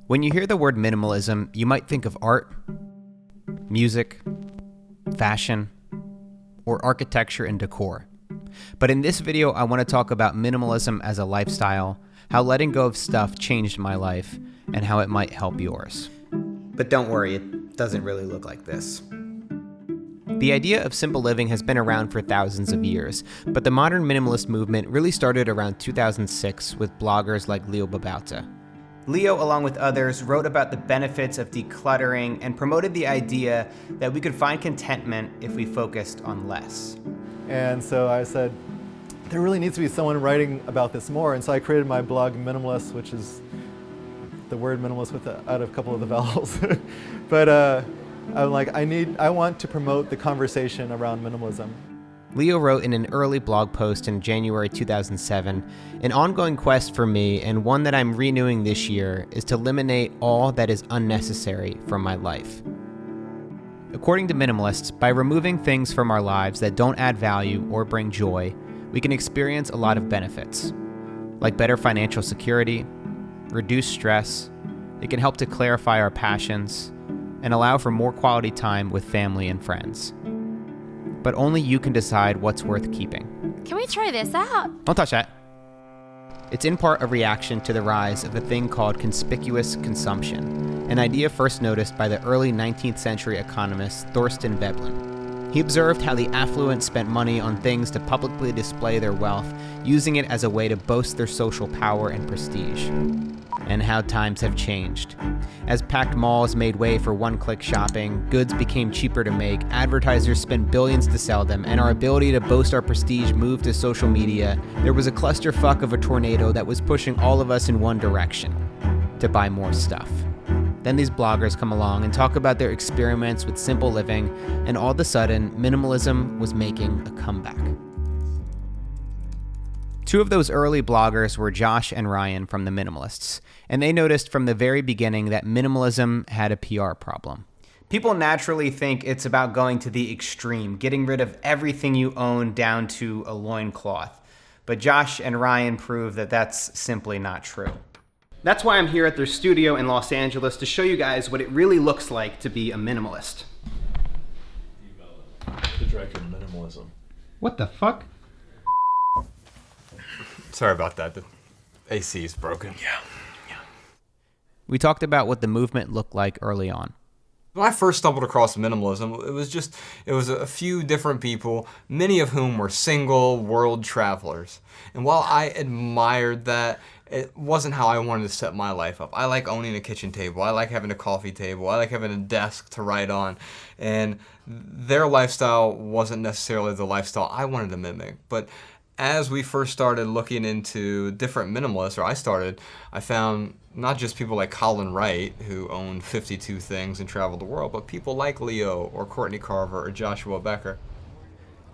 When you hear the word minimalism, you might think of art, music, fashion, or architecture and decor. But in this video, I want to talk about minimalism as a lifestyle, how letting go of stuff changed my life, and how it might help yours. But don't worry, it doesn't really look like this. The idea of simple living has been around for thousands of years, but the modern minimalist movement really started around 2006 with bloggers like Leo Babauta. Leo, along with others, wrote about the benefits of decluttering and promoted the idea that we could find contentment if we focused on less. And so I said, there really needs to be someone writing about this more. And so I created my blog, Minimalists, which is the word minimalist out of a couple of the vowels. But I'm like, I want to promote the conversation around minimalism. Leo wrote in an early blog post in January 2007, an ongoing quest for me, and one that I'm renewing this year, is to eliminate all that is unnecessary from my life. According to minimalists, by removing things from our lives that don't add value or bring joy, we can experience a lot of benefits, like better financial security, reduce stress, it can help to clarify our passions, and allow for more quality time with family and friends. But only you can decide what's worth keeping. Can we try this out? Don't touch that. It's in part a reaction to the rise of a thing called conspicuous consumption, an idea first noticed by the early 19th century economist Thorstein Veblen. He observed how the affluent spent money on things to publicly display their wealth, using it as a way to boast their social power and prestige. And how times have changed. As packed malls made way for one-click shopping, goods became cheaper to make, advertisers spent billions to sell them, and our ability to boast our prestige moved to social media, there was a clusterfuck of a tornado that was pushing all of us in one direction, to buy more stuff. Then these bloggers come along and talk about their experiments with simple living, and all of a sudden, minimalism was making a comeback. Two of those early bloggers were Josh and Ryan from the Minimalists, and they noticed from the very beginning that minimalism had a PR problem. People naturally think it's about going to the extreme, getting rid of everything you own down to a loincloth. But Josh and Ryan prove that that's simply not true. That's why I'm here at their studio in Los Angeles to show you guys what it really looks like to be a minimalist. The director of minimalism. What the fuck? Sorry about that. The AC is broken. Yeah. We talked about what the movement looked like early on. When I first stumbled across minimalism, it was a few different people, many of whom were single world travelers. And while I admired that, it wasn't how I wanted to set my life up. I like owning a kitchen table. I like having a coffee table. I like having a desk to write on. And their lifestyle wasn't necessarily the lifestyle I wanted to mimic. But as we first started looking into different minimalists, I found not just people like Colin Wright, who owned 52 things and traveled the world, but people like Leo or Courtney Carver or Joshua Becker.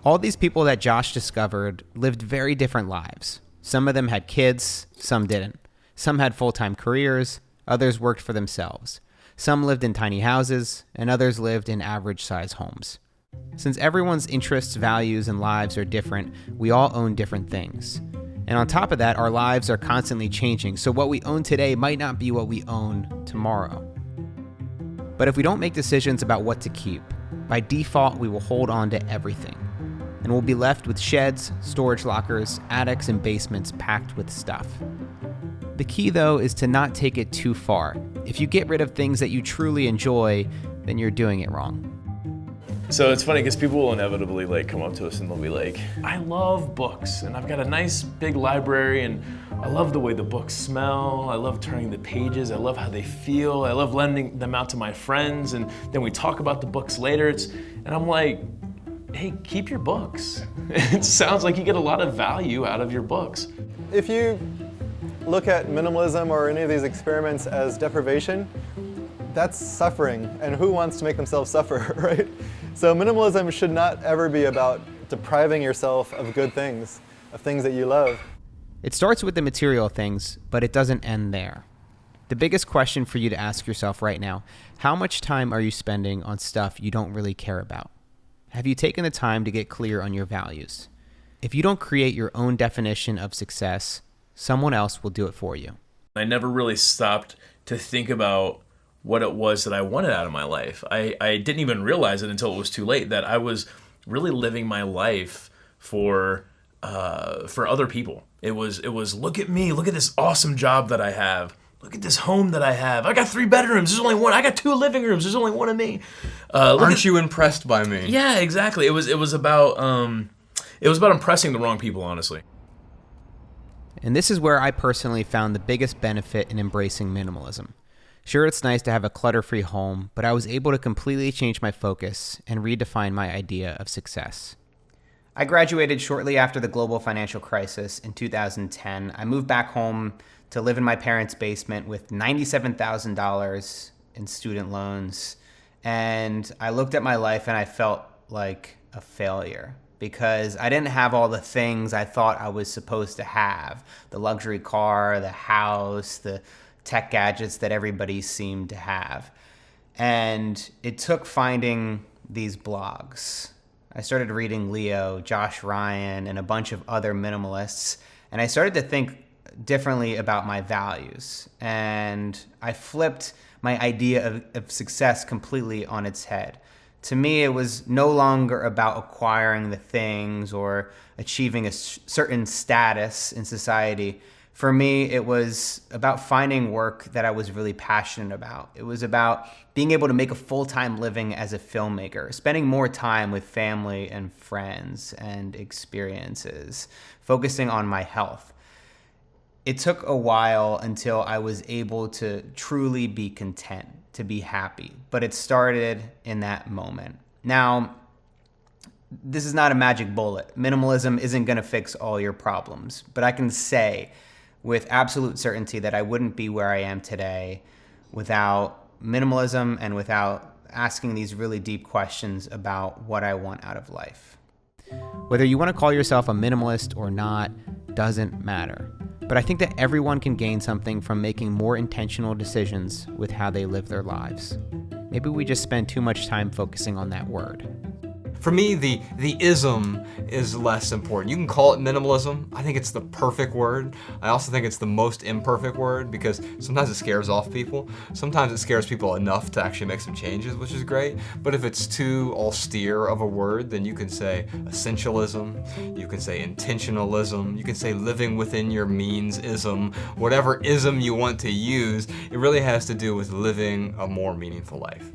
All these people that Josh discovered lived very different lives. Some of them had kids, some didn't. Some had full-time careers, others worked for themselves. Some lived in tiny houses, and others lived in average-sized homes. Since everyone's interests, values, and lives are different, we all own different things. And on top of that, our lives are constantly changing, so what we own today might not be what we own tomorrow. But if we don't make decisions about what to keep, by default we will hold on to everything. And we'll be left with sheds, storage lockers, attics, and basements packed with stuff. The key, though, is to not take it too far. If you get rid of things that you truly enjoy, then you're doing it wrong. So it's funny because people will inevitably come up to us and they'll be like, I love books and I've got a nice big library and I love the way the books smell. I love turning the pages. I love how they feel. I love lending them out to my friends, and then we talk about the books later. And I'm like, hey, keep your books. It sounds like you get a lot of value out of your books. If you look at minimalism or any of these experiments as deprivation, that's suffering, and who wants to make themselves suffer, right? So minimalism should not ever be about depriving yourself of good things, of things that you love. It starts with the material things, but it doesn't end there. The biggest question for you to ask yourself right now, how much time are you spending on stuff you don't really care about? Have you taken the time to get clear on your values? If you don't create your own definition of success, someone else will do it for you. I never really stopped to think about what it was that I wanted out of my life. I didn't even realize it until it was too late that I was really living my life for other people. It was look at me, look at this awesome job that I have. Look at this home that I have. I got 3 bedrooms. There's only one. I got 2 living rooms. There's only one of me. Aren't you impressed by me? Yeah, exactly. It was about impressing the wrong people, honestly. And this is where I personally found the biggest benefit in embracing minimalism. Sure, it's nice to have a clutter-free home, but I was able to completely change my focus and redefine my idea of success. I graduated shortly after the global financial crisis in 2010. I moved back home to live in my parents' basement with $97,000 in student loans. And I looked at my life and I felt like a failure because I didn't have all the things I thought I was supposed to have. The luxury car, the house, the tech gadgets that everybody seemed to have. And it took finding these blogs. I started reading Leo, Josh Ryan, and a bunch of other minimalists, and I started to think differently about my values. And I flipped my idea of success completely on its head. To me, it was no longer about acquiring the things or achieving a certain status in society. For me, it was about finding work that I was really passionate about. It was about being able to make a full-time living as a filmmaker, spending more time with family and friends and experiences, focusing on my health. It took a while until I was able to truly be content, to be happy, but it started in that moment. Now, this is not a magic bullet. Minimalism isn't going to fix all your problems, but I can say with absolute certainty that I wouldn't be where I am today without minimalism and without asking these really deep questions about what I want out of life. Whether you want to call yourself a minimalist or not doesn't matter. But I think that everyone can gain something from making more intentional decisions with how they live their lives. Maybe we just spend too much time focusing on that word. For me, the ism is less important. You can call it minimalism. I think it's the perfect word. I also think it's the most imperfect word because sometimes it scares off people. Sometimes it scares people enough to actually make some changes, which is great. But if it's too austere of a word, then you can say essentialism, you can say intentionalism, you can say living within your means-ism, whatever ism you want to use. It really has to do with living a more meaningful life.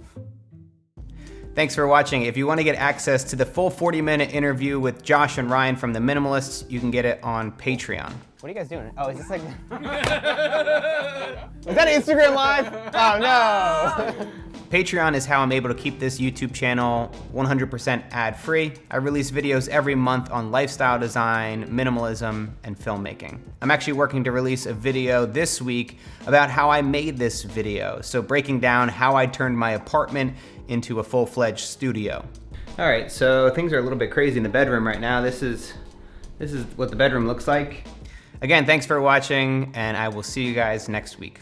Thanks for watching. If you want to get access to the full 40-minute interview with Josh and Ryan from the Minimalists, you can get it on Patreon. What are you guys doing? Oh, is this like... Is that Instagram Live? Oh, no. Patreon is how I'm able to keep this YouTube channel 100% ad-free. I release videos every month on lifestyle design, minimalism, and filmmaking. I'm actually working to release a video this week about how I made this video. So breaking down how I turned my apartment into a full-fledged studio. All right, so things are a little bit crazy in the bedroom right now. This is what the bedroom looks like. Again, thanks for watching, and I will see you guys next week.